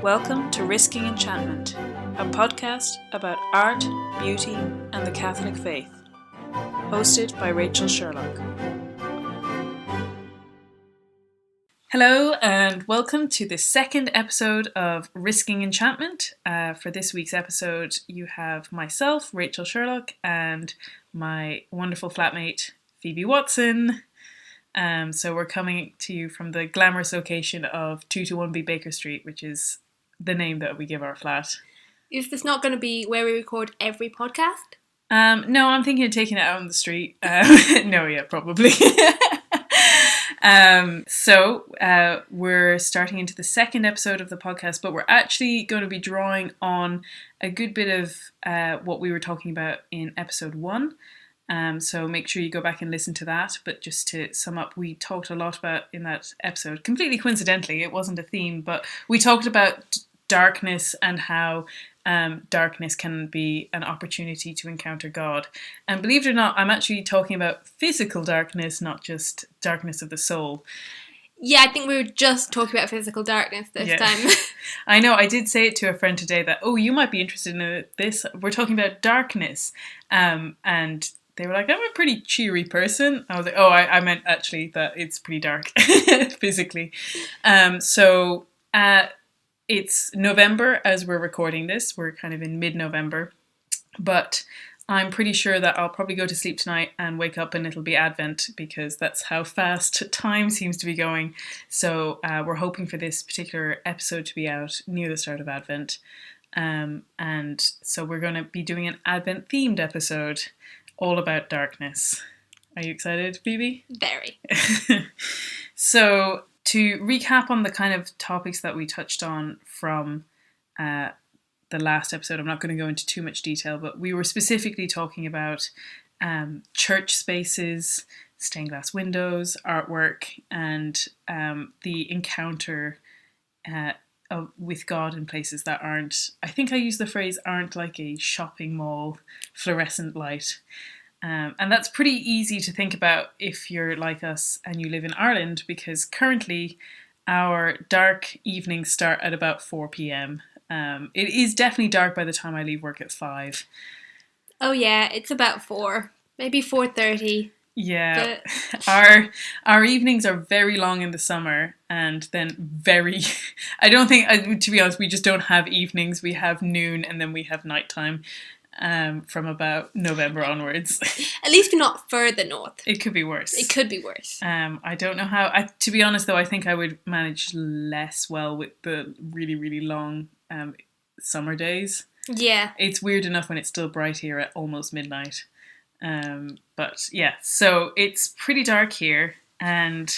Welcome to Risking Enchantment, a podcast about art, beauty, and the Catholic faith. Hosted by Rachel Sherlock. Hello, and welcome to the second episode of Risking Enchantment. For this week's episode, you have myself, Rachel Sherlock, and my wonderful flatmate, Phoebe Watson. So we're coming to you from the glamorous location of 221B Baker Street, which is the name that we give our flat. Is this not going to be where we record every podcast? No, I'm thinking of taking it out on the street. Probably. So we're starting into the second episode of the podcast, but we're actually going to be drawing on a good bit of what we were talking about in episode 1. So make sure you go back and listen to that. But just to sum up, we talked a lot about in that episode, completely coincidentally, it wasn't a theme, but we talked about darkness and how darkness can be an opportunity to encounter God. And believe it or not, I'm actually talking about physical darkness, not just darkness of the soul. Yeah, I think we were just talking about physical darkness this time. I know, I did say it to a friend today that, you might be interested in this. We're talking about darkness. And they were like, I'm a pretty cheery person. I was like, I meant actually that it's pretty dark physically. It's November as we're recording this. We're kind of in mid-November. But I'm pretty sure that I'll probably go to sleep tonight and wake up and it'll be Advent, because that's how fast time seems to be going. So we're hoping for this particular episode to be out near the start of Advent. And so we're going to be doing an Advent-themed episode all about darkness. Are you excited, Phoebe? Very. So, to recap on the kind of topics that we touched on from the last episode, I'm not going to go into too much detail, but we were specifically talking about church spaces, stained glass windows, artwork, and the encounter with God in places that aren't, I think I used the phrase, aren't like a shopping mall fluorescent light. And that's pretty easy to think about if you're like us and you live in Ireland, because currently our dark evenings start at about 4 p.m. It is definitely dark by the time I leave work at 5. Oh yeah, it's about 4, maybe 4:30. Yeah, but our evenings are very long in the summer, and then I don't think, to be honest, we just don't have evenings. We have noon and then we have nighttime from about November onwards. At least we're not further north. It could be worse. I don't know how. To be honest, though, I think I would manage less well with the really, really long summer days. Yeah. It's weird enough when it's still bright here at almost midnight. But yeah, so it's pretty dark here, and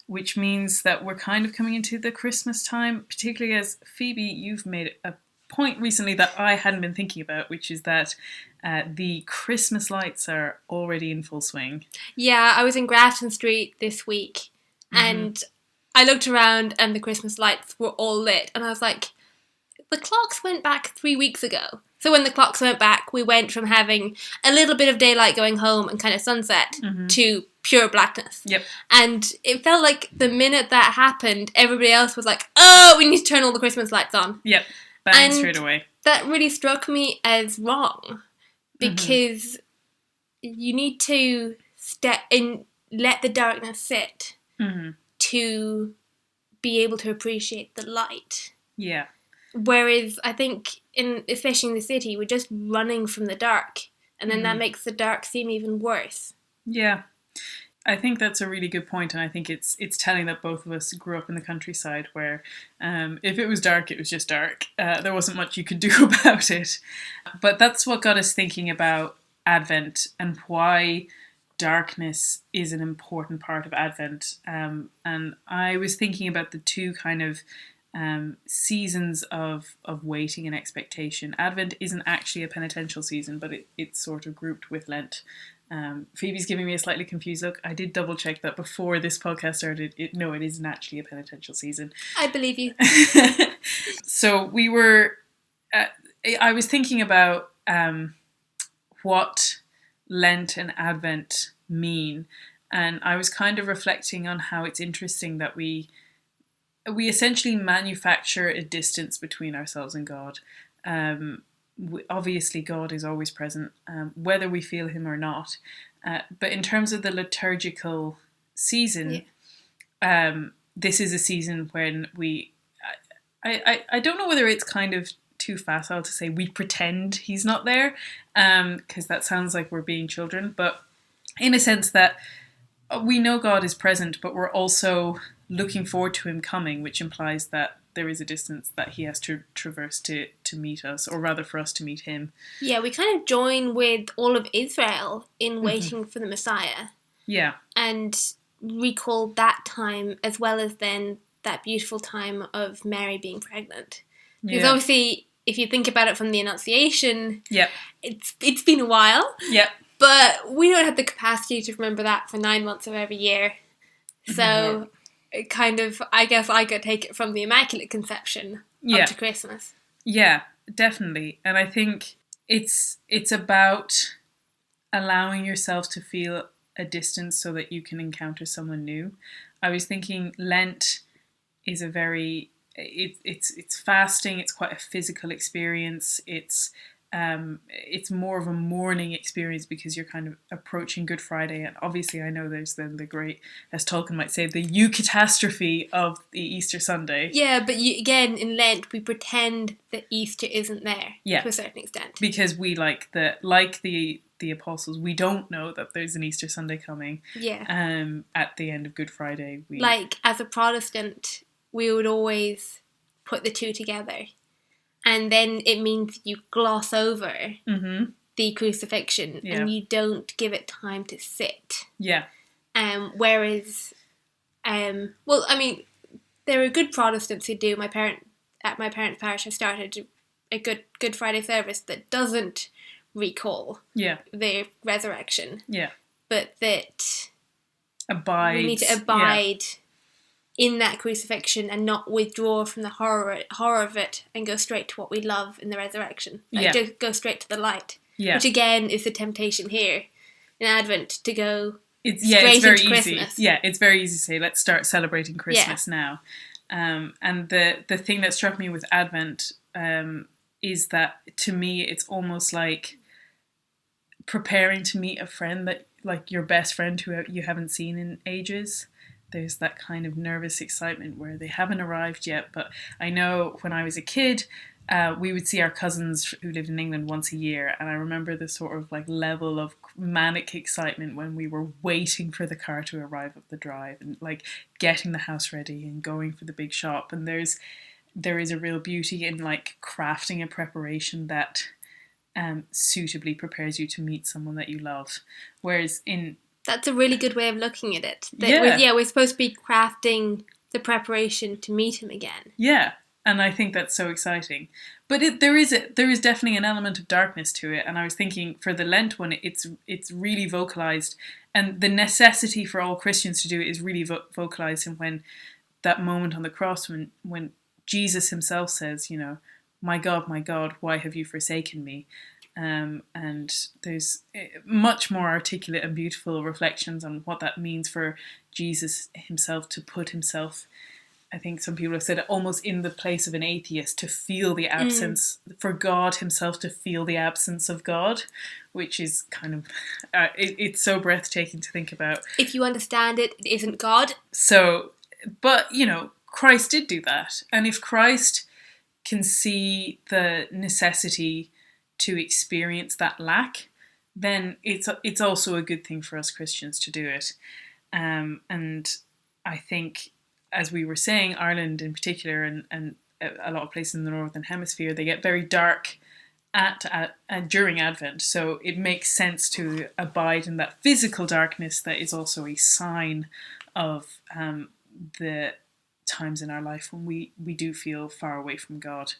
which means that we're kind of coming into the Christmas time, particularly as Phoebe, you've made a point recently that I hadn't been thinking about, which is that the Christmas lights are already in full swing. Yeah, I was in Grafton Street this week, and I looked around and the Christmas lights were all lit, and I was like, the clocks went back 3 weeks ago. So when the clocks went back, we went from having a little bit of daylight going home and kind of sunset to pure blackness. Yep. And it felt like the minute that happened, everybody else was like, we need to turn all the Christmas lights on. Yep. Bang, straight away. That really struck me as wrong, because you need to step in, let the darkness sit to be able to appreciate the light. Yeah. Whereas I think, especially in the city, we're just running from the dark, and then that makes the dark seem even worse. Yeah. I think that's a really good point, and I think it's telling that both of us grew up in the countryside where if it was dark, it was just dark. There wasn't much you could do about it. But that's what got us thinking about Advent and why darkness is an important part of Advent. And I was thinking about the two kind of seasons of waiting and expectation. Advent isn't actually a penitential season, but it's sort of grouped with Lent. Phoebe's giving me a slightly confused look. I did double check that before this podcast started. It isn't actually a penitential season. I believe you. So we were, I was thinking about what Lent and Advent mean, and I was kind of reflecting on how it's interesting that we we essentially manufacture a distance between ourselves and God. Obviously, God is always present, whether we feel Him or not. But in terms of the liturgical season, this is a season when I don't know whether it's kind of too facile to say we pretend He's not there, because that sounds like we're being children, but in a sense that we know God is present, but we're also looking forward to Him coming, which implies that there is a distance that He has to traverse to meet us, or rather for us to meet Him. Yeah, we kind of join with all of Israel in waiting for the Messiah. Yeah. And recall that time, as well as then that beautiful time of Mary being pregnant. Because obviously, if you think about it from the Annunciation, it's been a while. Yeah. But we don't have the capacity to remember that for 9 months of every year. So, it kind of, I guess I could take it from the Immaculate Conception up to Christmas. Yeah, definitely. And I think it's about allowing yourself to feel a distance so that you can encounter someone new. I was thinking Lent is a very, it's fasting, it's quite a physical experience, it's more of a morning experience because you're kind of approaching Good Friday, and obviously I know there's then the great, as Tolkien might say, the eucatastrophe of the Easter Sunday. Yeah, but again, in Lent, we pretend that Easter isn't there to a certain extent. Because we like the apostles, we don't know that there's an Easter Sunday coming. Yeah. At the end of Good Friday. As a Protestant, we would always put the two together. And then it means you gloss over the crucifixion and you don't give it time to sit. Yeah. Whereas, there are good Protestants who do. At my parents' parish, have started a Good Friday service that doesn't recall the resurrection. Yeah. But that we need to abide in that crucifixion and not withdraw from the horror of it and go straight to what we love in the resurrection. Just go straight to the light. Yeah. Which again is the temptation here in Advent to go straight into Christmas. Yeah, it's very easy to say, let's start celebrating Christmas now. And the thing that struck me with Advent is that to me it's almost like preparing to meet a friend, that like your best friend who you haven't seen in ages. There's that kind of nervous excitement where they haven't arrived yet. But I know when I was a kid, we would see our cousins who lived in England once a year. And I remember the sort of like level of manic excitement when we were waiting for the car to arrive up the drive and like getting the house ready and going for the big shop. And there is a real beauty in like crafting a preparation that suitably prepares you to meet someone that you love. Whereas that's a really good way of looking at it. We're supposed to be crafting the preparation to meet him again. Yeah, and I think that's so exciting. But there is definitely an element of darkness to it. And I was thinking for the Lent one, it's really vocalized, and the necessity for all Christians to do it is really vocalized in when that moment on the cross when Jesus himself says, my God, why have you forsaken me? And there's much more articulate and beautiful reflections on what that means for Jesus himself to put himself, I think some people have said, almost in the place of an atheist, to feel the absence, for God himself to feel the absence of God, which is kind of, it's so breathtaking to think about. If you understand it, it isn't God. So, but, Christ did do that. And if Christ can see the necessity to experience that lack, then it's also a good thing for us Christians to do it. And I think, as we were saying, Ireland in particular and a lot of places in the Northern Hemisphere, they get very dark during Advent. So it makes sense to abide in that physical darkness that is also a sign of the times in our life when we do feel far away from God.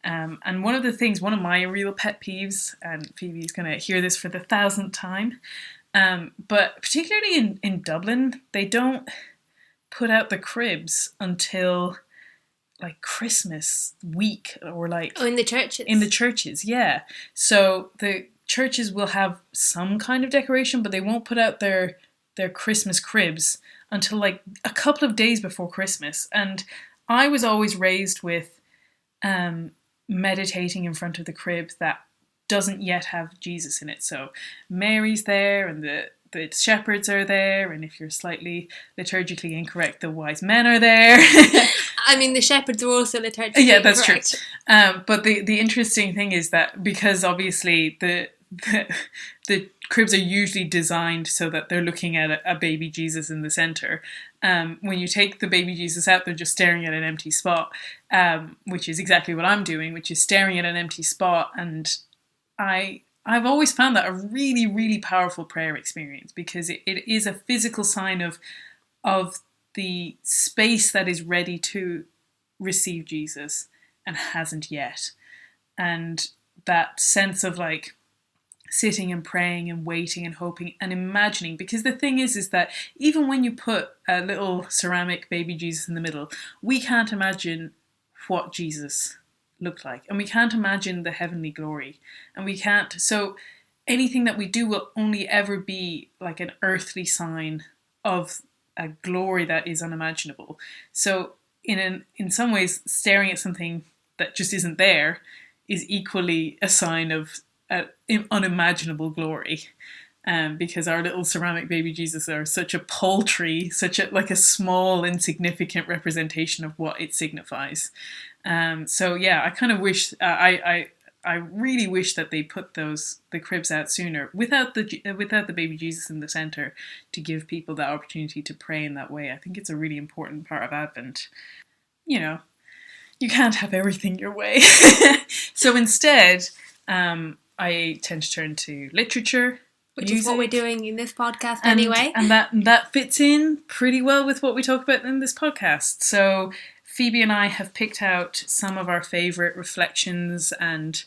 And one of my real pet peeves, and Phoebe's going to hear this for the 1,000th time, but particularly in Dublin, they don't put out the cribs until like Christmas week, or like... Oh, in the churches. In the churches, yeah. So the churches will have some kind of decoration, but they won't put out their Christmas cribs until like a couple of days before Christmas. And I was always raised with meditating in front of the crib that doesn't yet have Jesus in it. So Mary's there, and the shepherds are there, and if you're slightly liturgically incorrect, the wise men are there. I mean, the shepherds are also liturgically yeah, that's incorrect. True. But the interesting thing is that because obviously the cribs are usually designed so that they're looking at a baby Jesus in the centre. When you take the baby Jesus out, they're just staring at an empty spot, which is exactly what I'm doing, which is staring at an empty spot. And I've always found that a really, really powerful prayer experience, because it is a physical sign of the space that is ready to receive Jesus and hasn't yet. And that sense of like sitting and praying and waiting and hoping and imagining, because the thing is that even when you put a little ceramic baby Jesus in the middle, we can't imagine what Jesus looked like, and we can't imagine the heavenly glory, and we can't, so anything that we do will only ever be like an earthly sign of a glory that is unimaginable. So in some ways, staring at something that just isn't there is equally a sign of unimaginable glory, because our little ceramic baby Jesus are such a paltry, such a small, insignificant representation of what it signifies. So yeah, I kind of wish I really wish that they put the cribs out sooner without the baby Jesus in the centre, to give people that opportunity to pray in that way. I think it's a really important part of Advent. You know, you can't have everything your way. So instead, I tend to turn to literature, which music, is what we're doing in this podcast anyway. And that fits in pretty well with what we talk about in this podcast. So Phoebe and I have picked out some of our favourite reflections and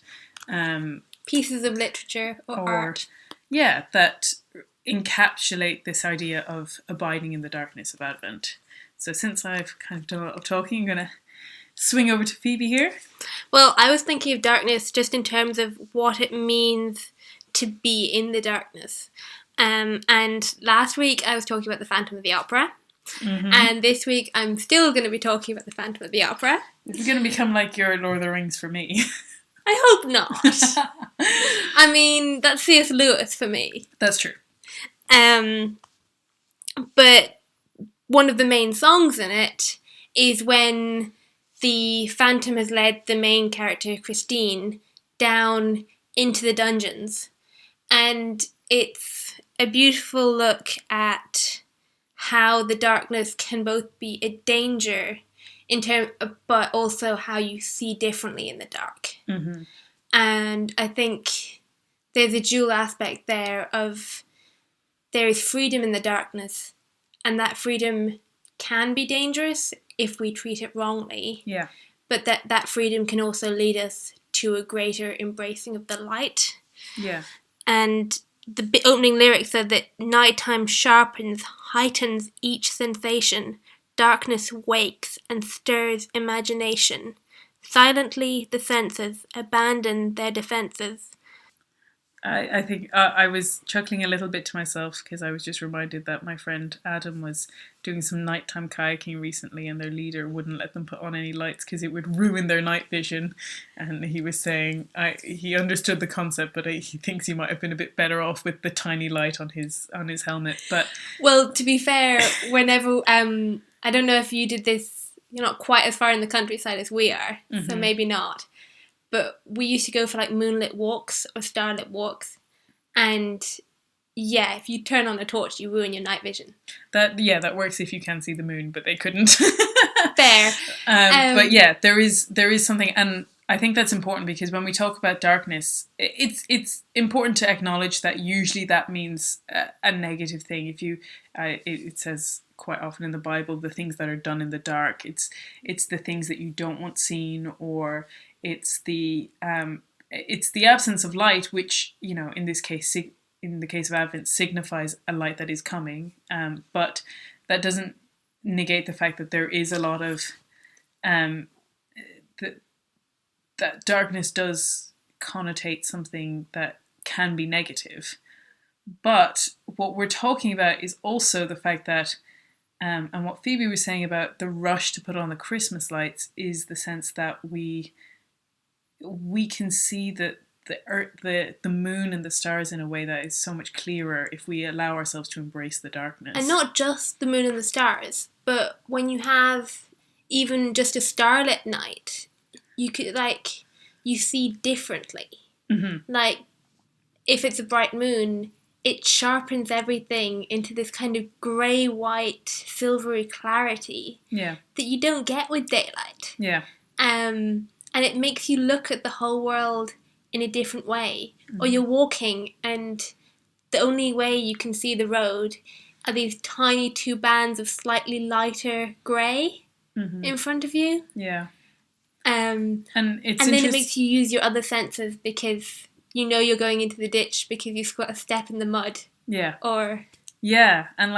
pieces of literature or art. Yeah, that encapsulate this idea of abiding in the darkness of Advent. So since I've kind of done a lot of talking, I'm going to swing over to Phoebe here. Well, I was thinking of darkness just in terms of what it means to be in the darkness. And last week I was talking about the Phantom of the Opera. Mm-hmm. And this week I'm still going to be talking about the Phantom of the Opera. It's going to become like your Lord of the Rings for me. I hope not. I mean, that's C.S. Lewis for me. That's true. But one of the main songs in it is when the Phantom has led the main character, Christine, down into the dungeons. And it's a beautiful look at how the darkness can both be a danger but also how you see differently in the dark. Mm-hmm. And I think there's a dual aspect there of there is freedom in the darkness, and that freedom can be dangerous if we treat it wrongly. Yeah. But that freedom can also lead us to a greater embracing of the light. Yeah. And the opening lyrics are that nighttime sharpens, heightens each sensation. Darkness wakes and stirs imagination. Silently the senses abandon their defences. I think I was chuckling a little bit to myself because I was just reminded that my friend Adam was doing some nighttime kayaking recently, and their leader wouldn't let them put on any lights because it would ruin their night vision. And he was saying he understood the concept, but he thinks he might have been a bit better off with the tiny light on his helmet. But well, to be fair, whenever I don't know if you did this, you're not quite as far in the countryside as we are, mm-hmm. So maybe not. But we used to go for like moonlit walks or starlit walks, and yeah, if you turn on a torch, you ruin your night vision. That works if you can see the moon, but they couldn't. Fair. But yeah, there is something, and I think that's important because when we talk about darkness, it's important to acknowledge that usually that means a negative thing. If it says quite often in the Bible, the things that are done in the dark, it's the things that you don't want seen, or it's the absence of light, which, you know, in this case, in the case of Advent, signifies a light that is coming. But that doesn't negate the fact that there is a lot of that darkness does connotate something that can be negative. But what we're talking about is also the fact that And what Phoebe was saying about the rush to put on the Christmas lights is the sense that we can see that the earth, the moon and the stars in a way that is so much clearer if we allow ourselves to embrace the darkness. And not just the moon and the stars, but when you have even just a starlit night, you could you see differently. Mm-hmm. Like if it's a bright moon, it sharpens everything into this kind of grey-white, silvery clarity that you don't get with daylight. Yeah. And it makes you look at the whole world in a different way. Mm-hmm. Or you're walking and the only way you can see the road are these tiny two bands of slightly lighter grey in front of you. Yeah. And then it makes you use your other senses because you know you're going into the ditch because you've got a step in the mud. Yeah. Yeah, and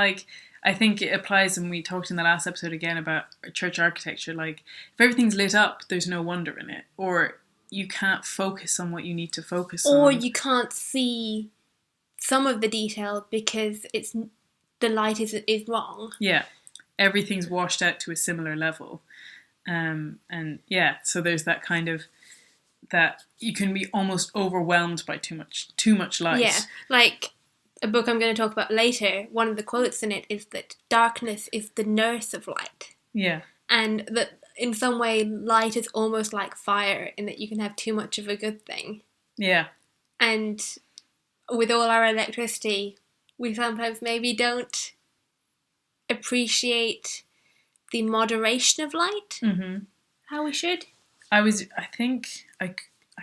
I think it applies, and we talked in the last episode again about church architecture, if everything's lit up, there's no wonder in it. Or you can't focus on what you need to focus on. Or you can't see some of the detail because the light is wrong. Yeah. Everything's washed out to a similar level. So there's that kind of that you can be almost overwhelmed by too much light. Yeah, like a book I'm going to talk about later, one of the quotes in it is that darkness is the nurse of light. Yeah. And that in some way light is almost like fire in that you can have too much of a good thing. Yeah. And with all our electricity, we sometimes maybe don't appreciate the moderation of light how we should. I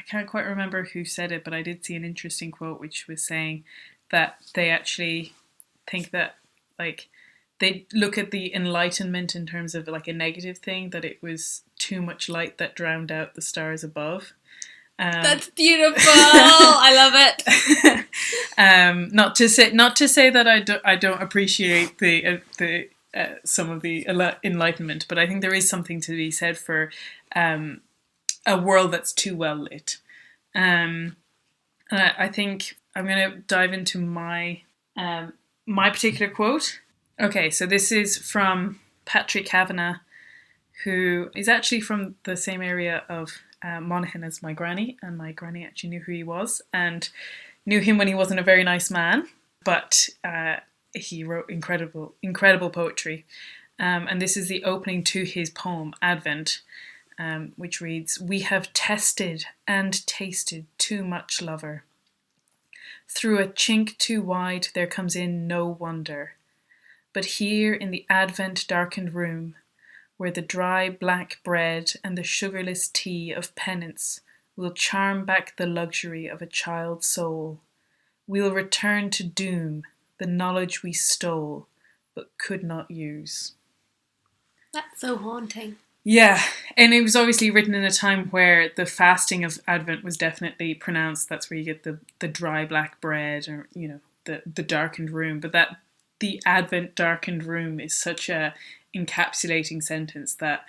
can't quite remember who said it, but I did see an interesting quote which was saying that they actually think that they look at the Enlightenment in terms of a negative thing, that it was too much light that drowned out the stars above. That's beautiful. I love it. Not to say that I don't appreciate the some of the Enlightenment, but I think there is something to be said for a world that's too well lit. I think I'm going to dive into my particular quote. Okay, so this is from Patrick Kavanagh, who is actually from the same area of Monaghan as my granny, and my granny actually knew who he was and knew him when he wasn't a very nice man, but he wrote incredible poetry. And this is the opening to his poem, Advent, which reads, "We have tested and tasted too much lover. Through a chink too wide there comes in no wonder. But here in the Advent darkened room, where the dry black bread and the sugarless tea of penance will charm back the luxury of a child's soul, we'll return to doom the knowledge we stole but could not use." That's so haunting. Yeah, and it was obviously written in a time where the fasting of Advent was definitely pronounced. That's where you get the dry black bread, or the darkened room. But that the Advent darkened room is such a encapsulating sentence that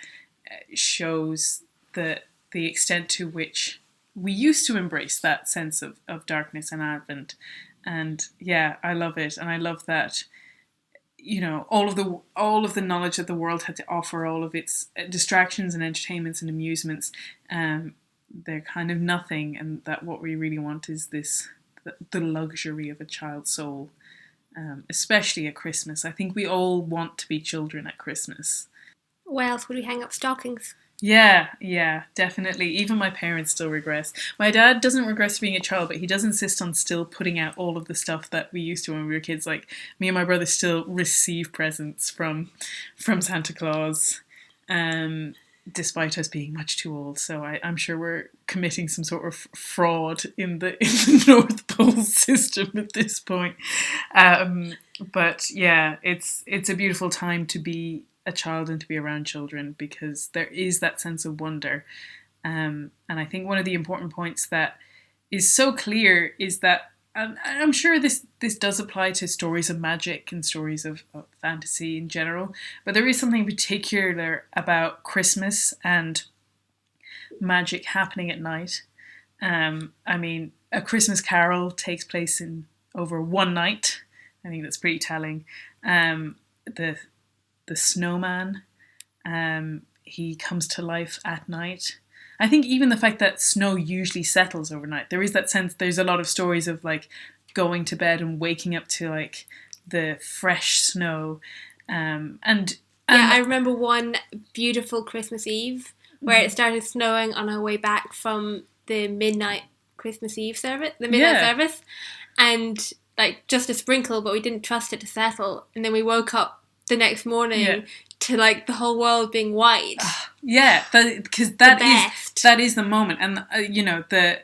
shows the extent to which we used to embrace that sense of darkness and Advent. And yeah, I love it, and I love that. All of the knowledge that the world had to offer, all of its distractions and entertainments and amusements, they're kind of nothing, and that what we really want is the luxury of a child's soul, especially at Christmas. I think we all want to be children at Christmas. Where else would we hang up stockings? Yeah, definitely. Even my parents still regress. My dad doesn't regress being a child, but he does insist on still putting out all of the stuff that we used to when we were kids. Like, me and my brother still receive presents from Santa Claus, despite us being much too old. So I'm sure we're committing some sort of fraud in the North Pole system at this point. But yeah, it's a beautiful time to be a child and to be around children, because there is that sense of wonder. And I think one of the important points that is so clear is that, and I'm sure this does apply to stories of magic and stories of fantasy in general, but there is something particular about Christmas and magic happening at night. I mean, A Christmas Carol takes place in over one night. I think that's pretty telling. the snowman. He comes to life at night. I think even the fact that snow usually settles overnight, there is that sense. There's a lot of stories of like going to bed and waking up to like the fresh snow, and Yeah, I remember one beautiful Christmas Eve where it started snowing on our way back from the midnight Christmas Eve service, service, and like just a sprinkle, but we didn't trust it to settle, and then we woke up the next morning to like the whole world being white. Yeah, because that is the moment, and you know, the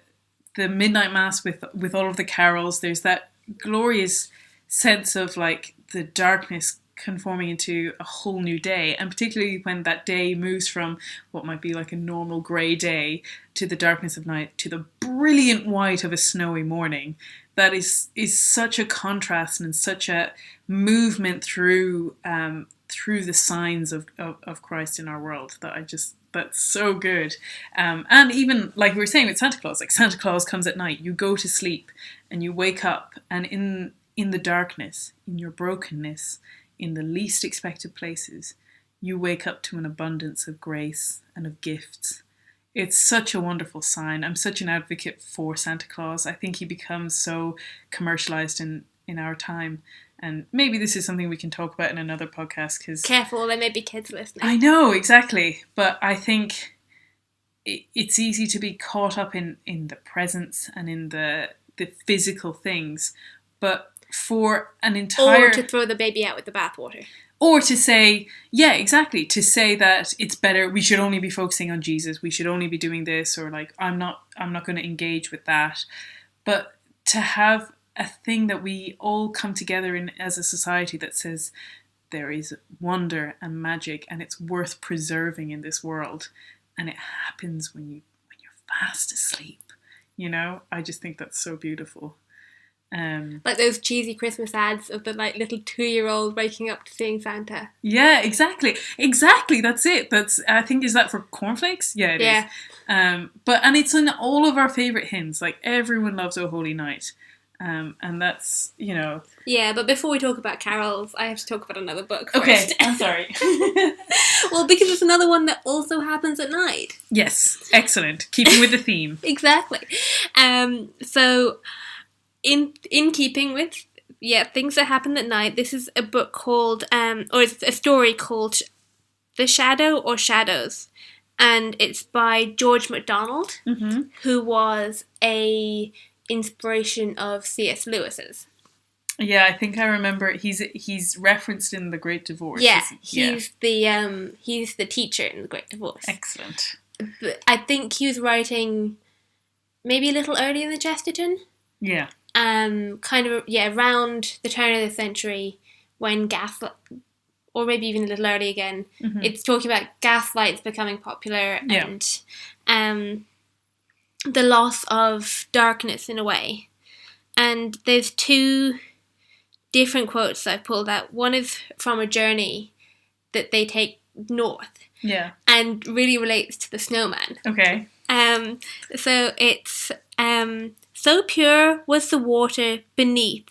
midnight mass with all of the carols. There's that glorious sense of like the darkness conforming into a whole new day, and particularly when that day moves from what might be like a normal grey day to the darkness of night to the brilliant white of a snowy morning. That is such a contrast and such a movement through the signs of Christ in our world that's so good. And even like we were saying with Santa Claus, like Santa Claus comes at night, you go to sleep and you wake up, and in the darkness, in your brokenness, in the least expected places, you wake up to an abundance of grace and of gifts. It's such a wonderful sign. I'm such an advocate for Santa Claus. I think he becomes so commercialized in our time. And maybe this is something we can talk about in another podcast. Cause careful, there may be kids listening. I know, exactly. But I think it's easy to be caught up in the presence and in the physical things. But for an entire... Or to throw the baby out with the bathwater. Or to say, yeah, exactly, to say that it's better, we should only be focusing on Jesus, we should only be doing this, or like, I'm not going to engage with that. But to have a thing that we all come together in as a society that says there is wonder and magic and it's worth preserving in this world, and it happens when you're fast asleep, you know, I just think that's so beautiful. Like those cheesy Christmas ads of the like little 2-year-old waking up to seeing Santa. Yeah, exactly. That's it. I think, is that for cornflakes? Yeah, it is. And it's in all of our favourite hymns. Like, everyone loves O Holy Night. And that's, you know... Yeah, but before we talk about carols, I have to talk about another book first. Okay, I'm sorry. Well, because it's another one that also happens at night. Yes, excellent. Keeping with the theme. Exactly. So... In keeping with things that happen at night, this is a book called or it's a story called The Shadow or Shadows, and it's by George MacDonald, who was a inspiration of C.S. Lewis's. Yeah, I think I remember he's referenced in The Great Divorce. Yeah, he's the teacher in The Great Divorce. Excellent. But I think he was writing maybe a little earlier than Chesterton. Yeah. Around the turn of the century, when or maybe even a little early again, it's talking about gaslights becoming popular and the loss of darkness in a way. And there's 2 different quotes that I've pulled out. One is from a journey that they take north. Yeah. And really relates to the snowman. Okay. So it's... So pure was the water beneath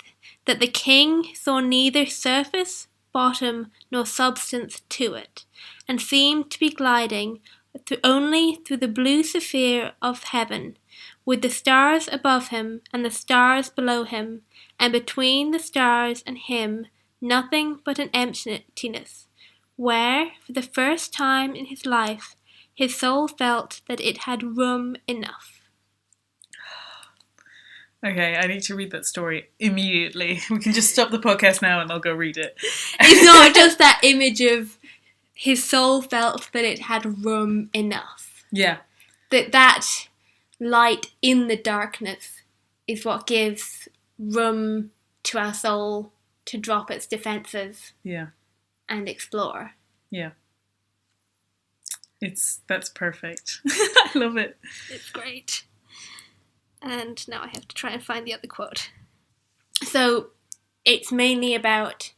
that the king saw neither surface, bottom, nor substance to it, and seemed to be gliding only through the blue sphere of heaven, with the stars above him and the stars below him, and between the stars and him nothing but an emptiness, where, for the first time in his life, his soul felt that it had room enough. Okay, I need to read that story immediately. We can just stop the podcast now and I'll go read it. It's not just that image of his soul felt that it had room enough. Yeah. That light in the darkness is what gives room to our soul to drop its defences. Yeah. And explore. Yeah. That's perfect. I love it. It's great. And now I have to try and find the other quote. So it's mainly about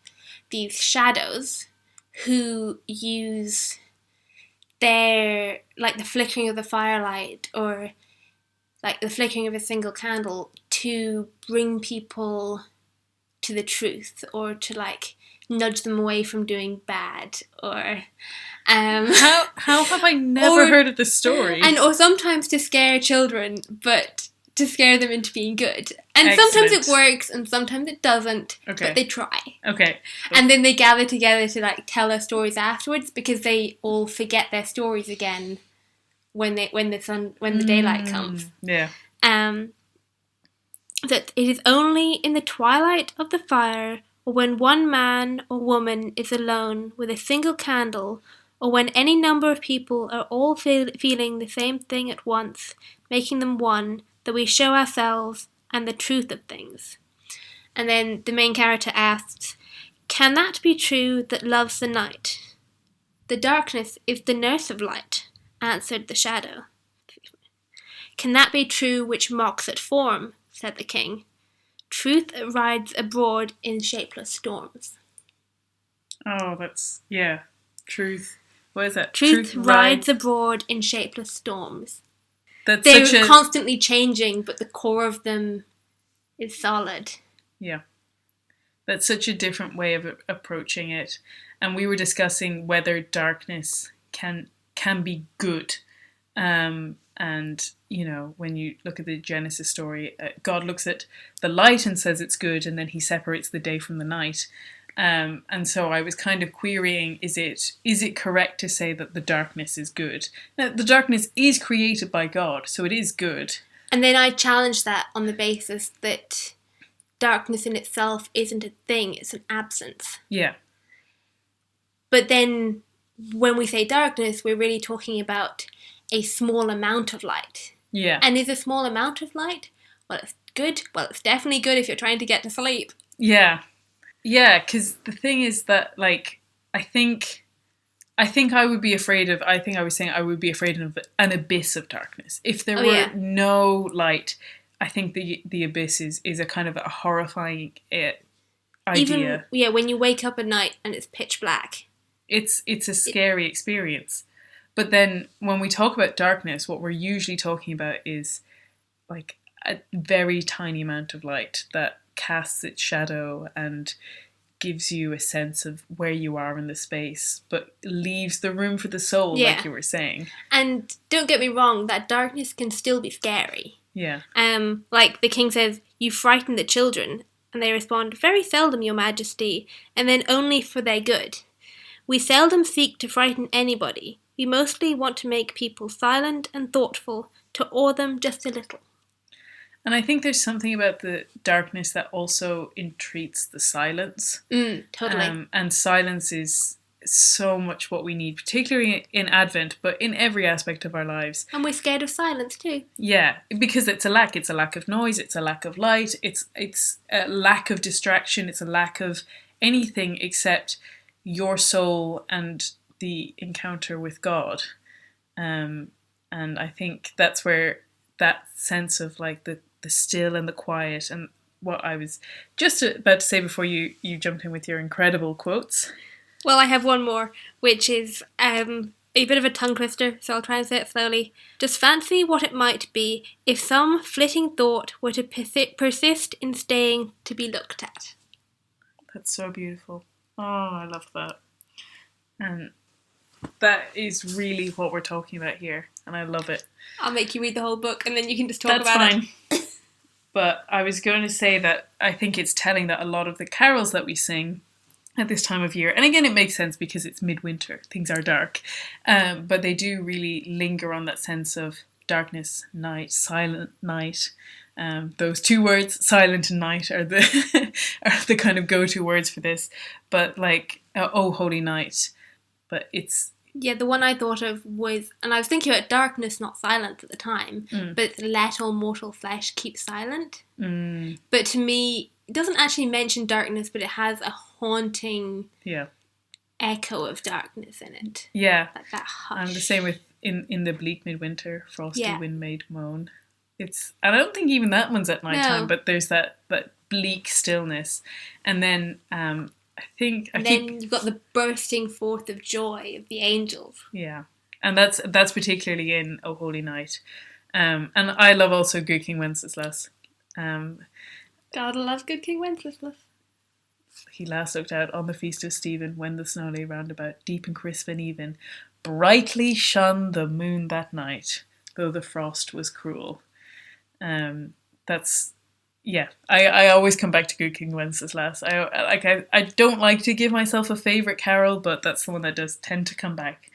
these shadows who use their, like the flickering of the firelight or like the flickering of a single candle to bring people to the truth or to like nudge them away from doing bad, or how have I never heard of this story? Or sometimes to scare children, but to scare them into being good. And Excellent. Sometimes it works and sometimes it doesn't, but they try. Okay. And then they gather together to like tell their stories afterwards, because they all forget their stories again when the daylight comes. Yeah. That it is only in the twilight of the fire, or when one man or woman is alone with a single candle, or when any number of people are all feeling the same thing at once, making them one, that we show ourselves and the truth of things. And then the main character asks, can that be true that loves the night? The darkness is the nurse of light, answered the shadow. Can that be true which mocks at form? Said the king. Truth rides abroad in shapeless storms. Oh, that's, yeah. Truth. What is that? Truth rides abroad in shapeless storms. They're constantly changing, but the core of them is solid. Yeah. That's such a different way of approaching it. And we were discussing whether darkness can be good. And, you know, when you look at the Genesis story, God looks at the light and says it's good, and then he separates the day from the night. And so I was kind of querying, is it correct to say that the darkness is good? Now, the darkness is created by God, so it is good. And then I challenged that on the basis that darkness in itself isn't a thing, it's an absence. Yeah. But then when we say darkness, we're really talking about a small amount of light. Yeah. And is a small amount of light? Well, it's good. Well, it's definitely good if you're trying to get to sleep. Yeah. Yeah, because the thing is that, like, I think I would be afraid of, I think I was saying I would be afraid of an abyss of darkness. If there were no light, I think the abyss is a kind of a horrifying idea. Even, when you wake up at night and it's pitch black. It's a scary experience. But then when we talk about darkness, what we're usually talking about is like a very tiny amount of light that casts its shadow and gives you a sense of where you are in the space, but leaves the room for the soul, like you were saying. And don't get me wrong, that darkness can still be scary. Yeah. Like the king says, you frighten the children, and they respond, very seldom, your majesty, and then only for their good. We seldom seek to frighten anybody. We mostly want to make people silent and thoughtful, to awe them just a little. And I think there's something about the darkness that also entreats the silence. Totally. And silence is so much what we need, particularly in Advent, but in every aspect of our lives. And we're scared of silence too. Yeah, because it's a lack. It's a lack of noise. It's a lack of light. It's a lack of distraction. It's a lack of anything except your soul and the encounter with God. And I think that's where that sense of like the still and the quiet, and what I was just about to say before you jumped in with your incredible quotes. Well, I have one more, which is a bit of a tongue twister, so I'll try and say it slowly. Just fancy what it might be if some flitting thought were to persist in staying to be looked at. That's so beautiful. Oh, I love that. And that is really what we're talking about here, and I love it. I'll make you read the whole book, and then you can just talk about it. That's fine. But I was going to say that I think it's telling that a lot of the carols that we sing at this time of year, and again it makes sense because it's midwinter, things are dark, but they do really linger on that sense of darkness, night, silent night. Those two words, silent and night, are the kind of go-to words for this. But like, oh holy night. But it's... Yeah, the one I thought of was, and I was thinking about darkness, not silence at the time, but let all mortal flesh keep silent. But to me, it doesn't actually mention darkness, but it has a haunting echo of darkness in it. Yeah. Like that hush. And the same with in the bleak midwinter, frosty wind made moan. It's, and I don't think even that one's at nighttime, but there's that bleak stillness. And then you've got the bursting forth of joy of the angels. Yeah. And that's particularly in O Holy Night. And I love also Good King Wenceslas. God loves Good King Wenceslas. he last looked out on the feast of Stephen when the snow lay round about, deep and crisp and even. Brightly shone the moon that night, though the frost was cruel. That's yeah. I always come back to Good King Wenceslas. I don't like to give myself a favourite carol, but that's the one that does tend to come back.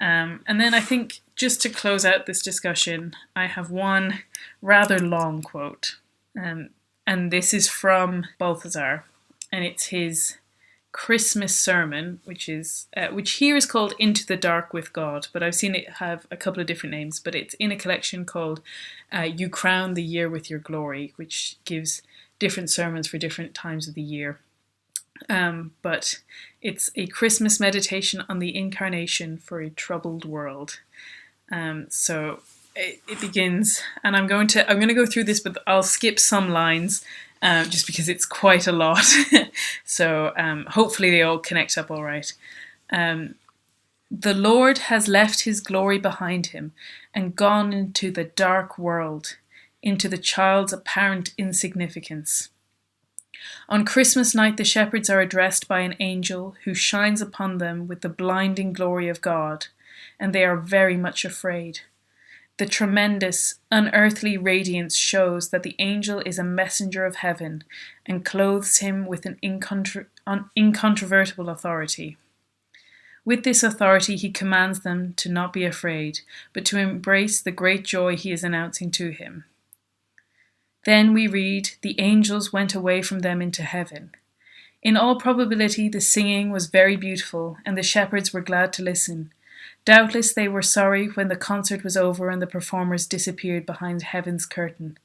And then I think just to close out this discussion, I have one rather long quote, and this is from Balthasar, and it's his Christmas sermon, which here is called Into the Dark with God, but I've seen it have a couple of different names, but it's in a collection called You Crown the Year with Your Glory, which gives different sermons for different times of the year. But it's a Christmas meditation on the incarnation for a troubled world. So it begins, and I'm going to go through this, but I'll skip some lines. Just because it's quite a lot. So hopefully they all connect up all right. The Lord has left his glory behind him and gone into the dark world, into the child's apparent insignificance. On Christmas night the shepherds are addressed by an angel who shines upon them with the blinding glory of God, and they are very much afraid. The tremendous, unearthly radiance shows that the angel is a messenger of heaven and clothes him with an incontrovertible authority. With this authority, he commands them to not be afraid, but to embrace the great joy he is announcing to him. Then we read, the angels went away from them into heaven. In all probability, the singing was very beautiful, and the shepherds were glad to listen. Doubtless they were sorry when the concert was over and the performers disappeared behind heaven's curtain.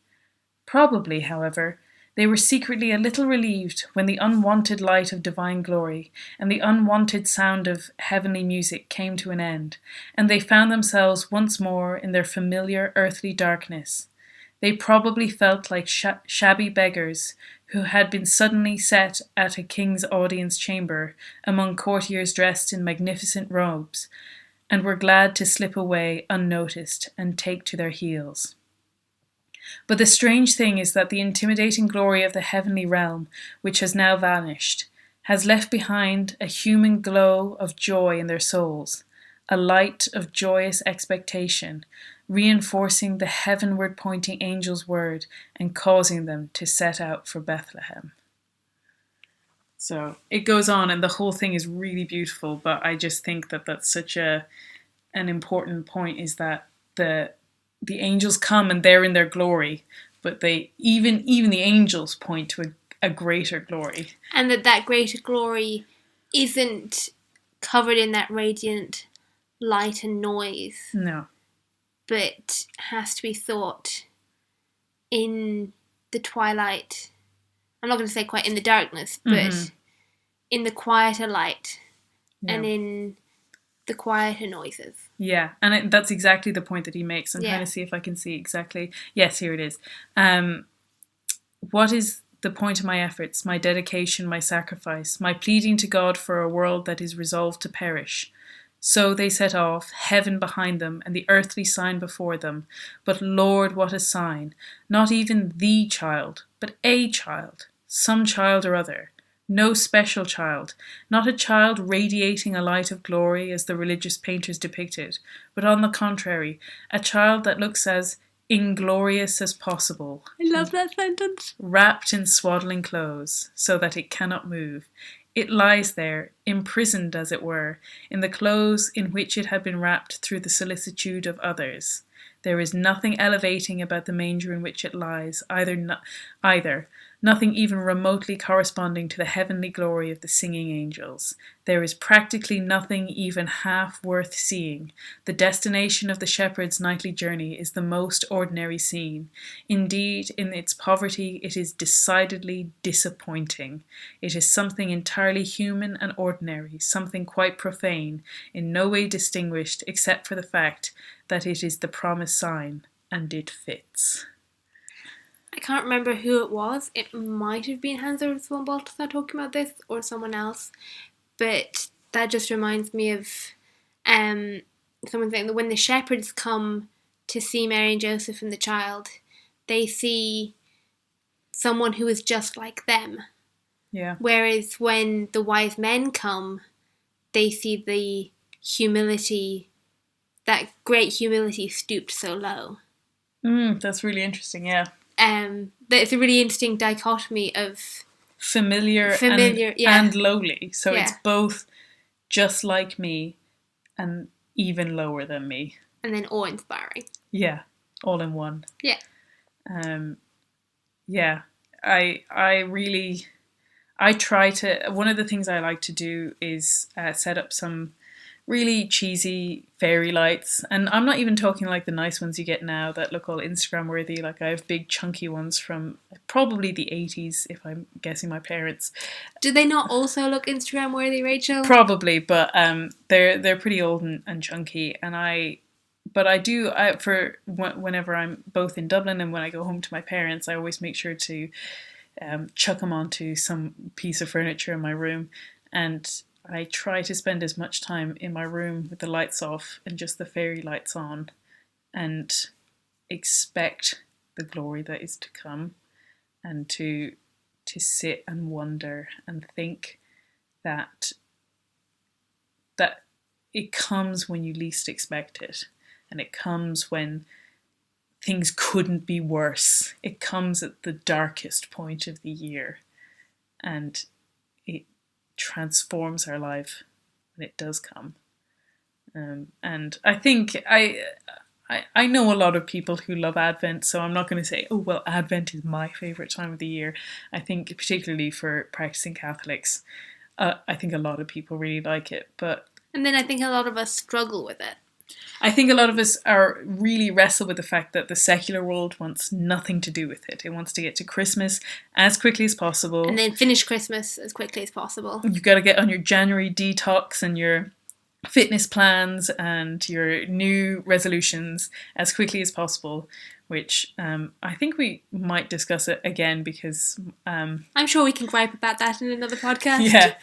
Probably, however, they were secretly a little relieved when the unwanted light of divine glory and the unwanted sound of heavenly music came to an end, and they found themselves once more in their familiar earthly darkness. They probably felt like shabby beggars who had been suddenly set at a king's audience chamber among courtiers dressed in magnificent robes, and were glad to slip away unnoticed and take to their heels. But the strange thing is that the intimidating glory of the heavenly realm, which has now vanished, has left behind a human glow of joy in their souls, a light of joyous expectation, reinforcing the heavenward pointing angel's word and causing them to set out for Bethlehem. So it goes on, and the whole thing is really beautiful, but I just think that that's such an important point, is that the angels come and they're in their glory, but they even the angels point to a greater glory. And that greater glory isn't covered in that radiant light and noise. No. But has to be thought in the twilight. I'm not going to say quite in the darkness, but in the quieter light and in the quieter noises. Yeah, and that's exactly the point that he makes. I'm trying to see if I can see exactly. Yes, here it is. What is the point of my efforts, my dedication, my sacrifice, my pleading to God for a world that is resolved to perish? So they set off, heaven behind them, and the earthly sign before them. But Lord, what a sign! Not even the child, but a child, some child or other. No special child, not a child radiating a light of glory as the religious painters depicted, but on the contrary, a child that looks as inglorious as possible. I love that sentence. Wrapped in swaddling clothes, so that it cannot move. It lies there, imprisoned as it were, in the clothes in which it had been wrapped through the solicitude of others. There is nothing elevating about the manger in which it lies, either, nothing even remotely corresponding to the heavenly glory of the singing angels. There is practically nothing even half worth seeing. The destination of the shepherd's nightly journey is the most ordinary scene. Indeed, in its poverty, it is decidedly disappointing. It is something entirely human and ordinary, something quite profane, in no way distinguished except for the fact that it is the promised sign, and it fits. I can't remember who it was. It might have been Hans Urs von Balthasar talking about this, or someone else. But that just reminds me of someone saying that when the shepherds come to see Mary and Joseph and the child, they see someone who is just like them. Yeah. Whereas when the wise men come, they see the humility, that great humility stooped so low. That's really interesting, yeah. It's a really interesting dichotomy of familiar and lowly. So it's both just like me and even lower than me. And then awe-inspiring. Yeah, all in one. Yeah. Yeah, I try to, one of the things I like to do is set up some really cheesy fairy lights. And I'm not even talking like the nice ones you get now that look all Instagram worthy. Like I have big chunky ones from probably the 80s, if I'm guessing my parents. Do they not also look Instagram worthy, Rachel? Probably, but they're pretty old and chunky. And for whenever I'm both in Dublin and when I go home to my parents, I always make sure to chuck them onto some piece of furniture in my room, and I try to spend as much time in my room with the lights off and just the fairy lights on, and expect the glory that is to come, and to sit and wonder and think that it comes when you least expect it, and it comes when things couldn't be worse. It comes at the darkest point of the year, and it transforms our life when it does come. And I think I know a lot of people who love Advent, so I'm not going to say, oh, well, Advent is my favourite time of the year. I think particularly for practicing Catholics, I think a lot of people really like it. And then I think a lot of us struggle with it. I think a lot of us are really wrestle with the fact that the secular world wants nothing to do with it. It wants to get to Christmas as quickly as possible. And then finish Christmas as quickly as possible. You've got to get on your January detox and your fitness plans and your new resolutions as quickly as possible, which I think we might discuss it again because... I'm sure we can gripe about that in another podcast. Yeah,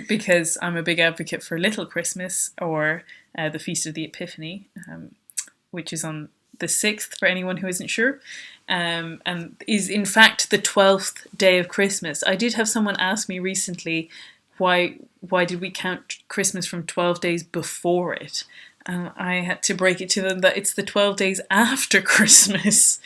because I'm a big advocate for Little Christmas, or the Feast of the Epiphany, which is on the 6th for anyone who isn't sure, and is in fact the 12th day of Christmas. I did have someone ask me recently, why did we count Christmas from 12 days before it? And I had to break it to them that it's the 12 days after Christmas.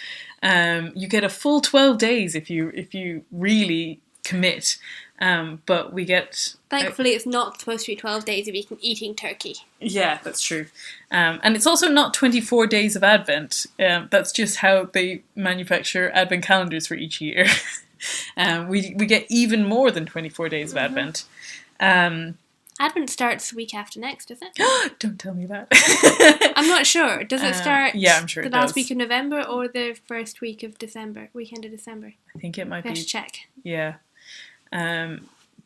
You get a full 12 days if you really commit. But we get... Thankfully, it's not supposed to be 12 days of eating turkey. Yeah, that's true. And it's also not 24 days of Advent. That's just how they manufacture Advent calendars for each year. We get even more than 24 days of Advent. Advent starts the week after next, does it? Don't tell me that. I'm not sure. Does it start yeah, I'm sure the last week of November or the first week of December? Weekend of December? I think it might be. Let's check. Yeah.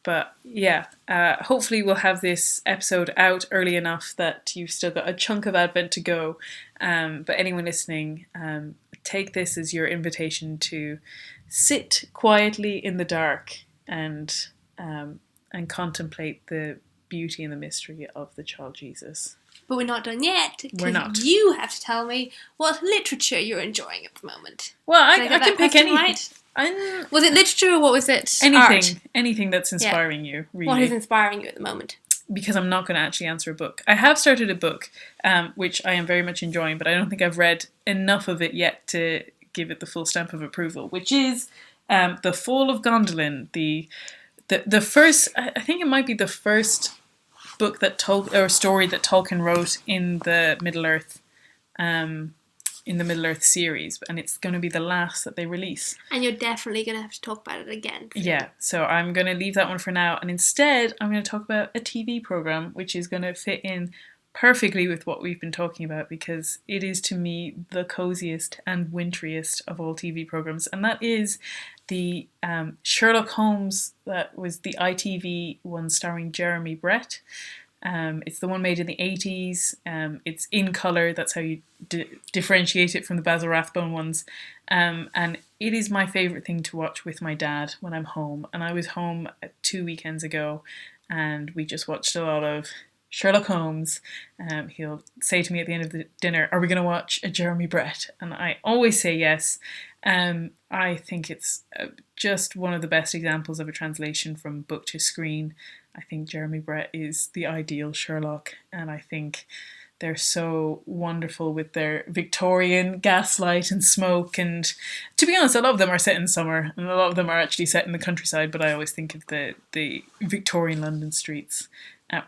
But yeah, hopefully we'll have this episode out early enough that you've still got a chunk of Advent to go. But anyone listening, take this as your invitation to sit quietly in the dark and contemplate the beauty and the mystery of the child Jesus. But we're not done yet. We're not. You have to tell me what literature you're enjoying at the moment. Well, I can pick anything. Right? Was it literature or what was it? Anything that's inspiring you, really. What is inspiring you at the moment? Because I'm not going to actually answer a book. I have started a book, which I am very much enjoying, but I don't think I've read enough of it yet to give it the full stamp of approval, which is The Fall of Gondolin, the first, I think it might be the first book that story that Tolkien wrote in the Middle-earth series, and it's going to be the last that they release. And you're definitely going to have to talk about it again. Yeah, so I'm going to leave that one for now, and instead I'm going to talk about a TV program which is going to fit in perfectly with what we've been talking about, because it is to me the coziest and winteriest of all TV programs, and that is the Sherlock Holmes, that was the ITV one starring Jeremy Brett. It's the one made in the 80s. It's in colour, that's how you differentiate it from the Basil Rathbone ones. And it is my favourite thing to watch with my dad when I'm home. And I was home 2 weekends ago, and we just watched a lot of Sherlock Holmes. He'll say to me at the end of the dinner, are we going to watch a Jeremy Brett? And I always say yes. I think it's just one of the best examples of a translation from book to screen. I think Jeremy Brett is the ideal Sherlock, and I think they're so wonderful with their Victorian gaslight and smoke. And to be honest, a lot of them are set in summer, and a lot of them are actually set in the countryside. But I always think of the Victorian London streets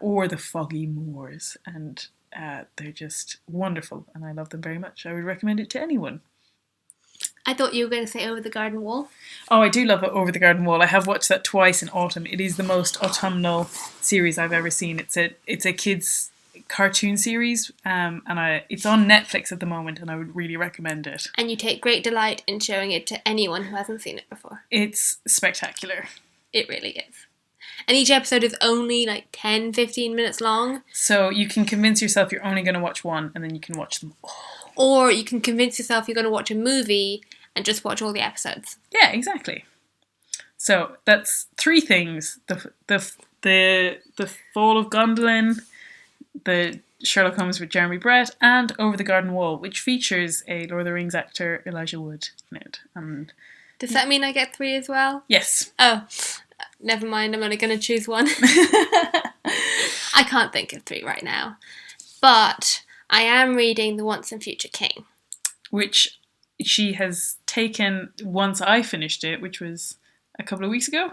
or the foggy moors, and they're just wonderful, and I love them very much. I would recommend it to anyone. I thought you were going to say Over the Garden Wall. Oh, I do love Over the Garden Wall. I have watched that twice in autumn. It is the most autumnal series I've ever seen. It's a kids' cartoon series, and it's on Netflix at the moment, and I would really recommend it. And you take great delight in showing it to anyone who hasn't seen it before. It's spectacular. It really is. And each episode is only like 10, 15 minutes long. So you can convince yourself you're only going to watch one, and then you can watch them all. Or you can convince yourself you're going to watch a movie and just watch all the episodes. Yeah, exactly. So that's 3 things: the Fall of Gondolin, the Sherlock Holmes with Jeremy Brett, and Over the Garden Wall, which features a Lord of the Rings actor, Elijah Wood, in it. And does that mean I get 3 as well? Yes. Oh, never mind. I'm only going to choose one. I can't think of 3 right now. But I am reading The Once and Future King. Which she has taken once I finished it, which was a couple of weeks ago. A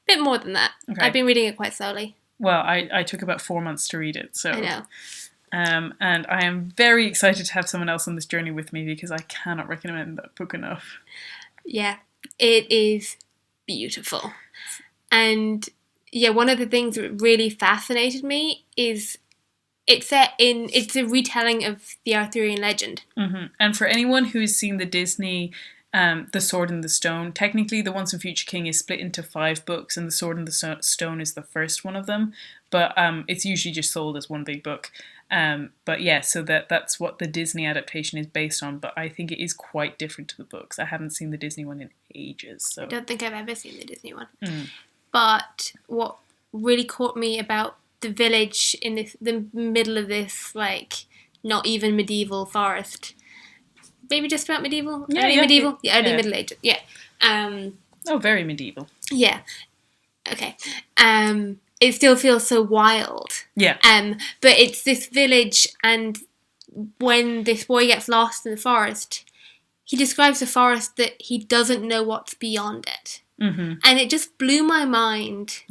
bit more than that. Okay. I've been reading it quite slowly. Well, I took about 4 months to read it, so I know. And I am very excited to have someone else on this journey with me because I cannot recommend that book enough. Yeah, it is beautiful. And yeah, one of the things that really fascinated me is it's a retelling of the Arthurian legend. Mm-hmm. And for anyone who's seen the Disney The Sword and the Stone, technically The Once and Future King is split into 5 books, and The Sword and the Stone is the first one of them, but it's usually just sold as one big book. But yeah, so that's what the Disney adaptation is based on, but I think it is quite different to the books. I haven't seen the Disney one in ages. So I don't think I've ever seen the Disney one. But what really caught me about the village in the middle of this, like, not even medieval forest, maybe just about medieval? Early medieval? Yeah, early Middle Ages. Yeah. Very medieval. Yeah. Okay. It still feels so wild. Yeah. But it's this village, and when this boy gets lost in the forest, he describes the forest that he doesn't know what's beyond it. Mm-hmm. And it just blew my mind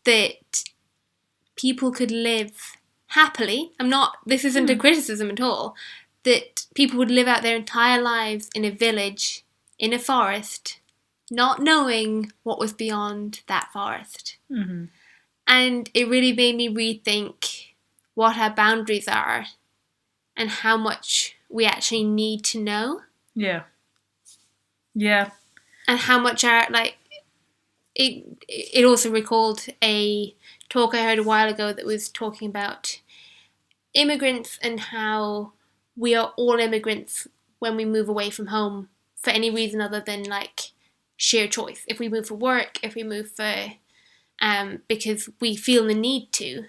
that people could live happily. This isn't a criticism at all. That people would live out their entire lives in a village, in a forest, not knowing what was beyond that forest. Mm-hmm. And it really made me rethink what our boundaries are and how much we actually need to know. Yeah. Yeah. And how much it also recalled a talk I heard a while ago that was talking about immigrants and how we are all immigrants when we move away from home for any reason other than like sheer choice. If we move for work, if we move for because we feel the need to,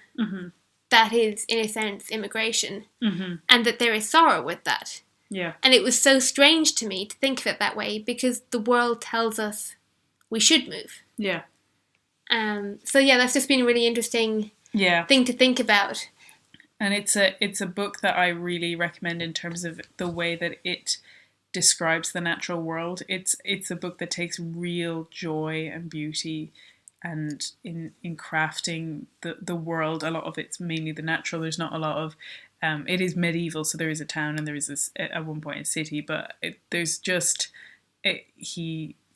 that is in a sense immigration, and that there is sorrow with that. Yeah. And it was so strange to me to think of it that way because the world tells us we should move. Yeah. So yeah, that's just been a really interesting thing to think about. And it's a book that I really recommend in terms of the way that it describes the natural world. It's a book that takes real joy and beauty and in crafting the world. A lot of it's mainly the natural. There's not a lot of it is medieval, so there is a town and there is at one point a city, but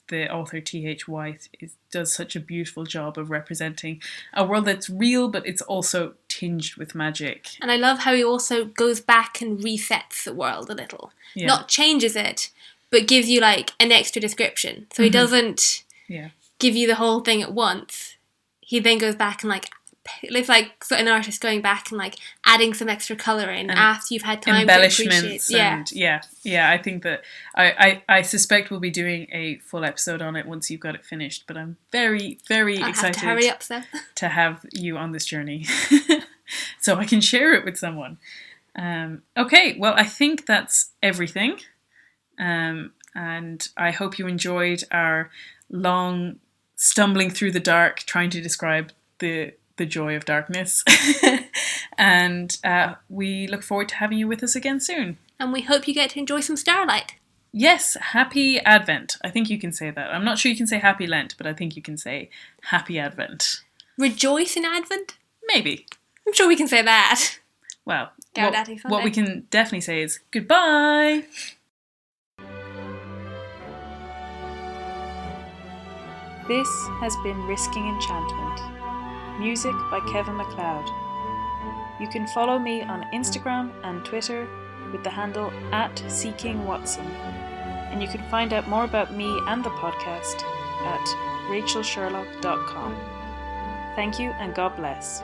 the author T.H.White does such a beautiful job of representing a world that's real, but it's also tinged with magic. And I love how he also goes back and resets the world a little. Yeah. Not changes it, but gives you like an extra description. So he doesn't give you the whole thing at once. He then goes back and it's like an artist going back and like adding some extra colour in and after you've had time to appreciate. Yeah. I think that I suspect we'll be doing a full episode on it once you've got it finished. But I'm very, very excited have to hurry up, so. to have you on this journey, so I can share it with someone. Okay, well I think that's everything. And and I hope you enjoyed our long stumbling through the dark trying to describe the joy of darkness. And we look forward to having you with us again soon. And we hope you get to enjoy some starlight. Yes, happy Advent. I think you can say that. I'm not sure you can say happy Lent, but I think you can say happy Advent. Rejoice in Advent? Maybe. I'm sure we can say that. Well, what we can definitely say is goodbye. This has been Risking Enchantment. Music by Kevin MacLeod. You can follow me on Instagram and Twitter with the handle @SeekingWatson. And you can find out more about me and the podcast at rachelsherlock.com. Thank you and God bless.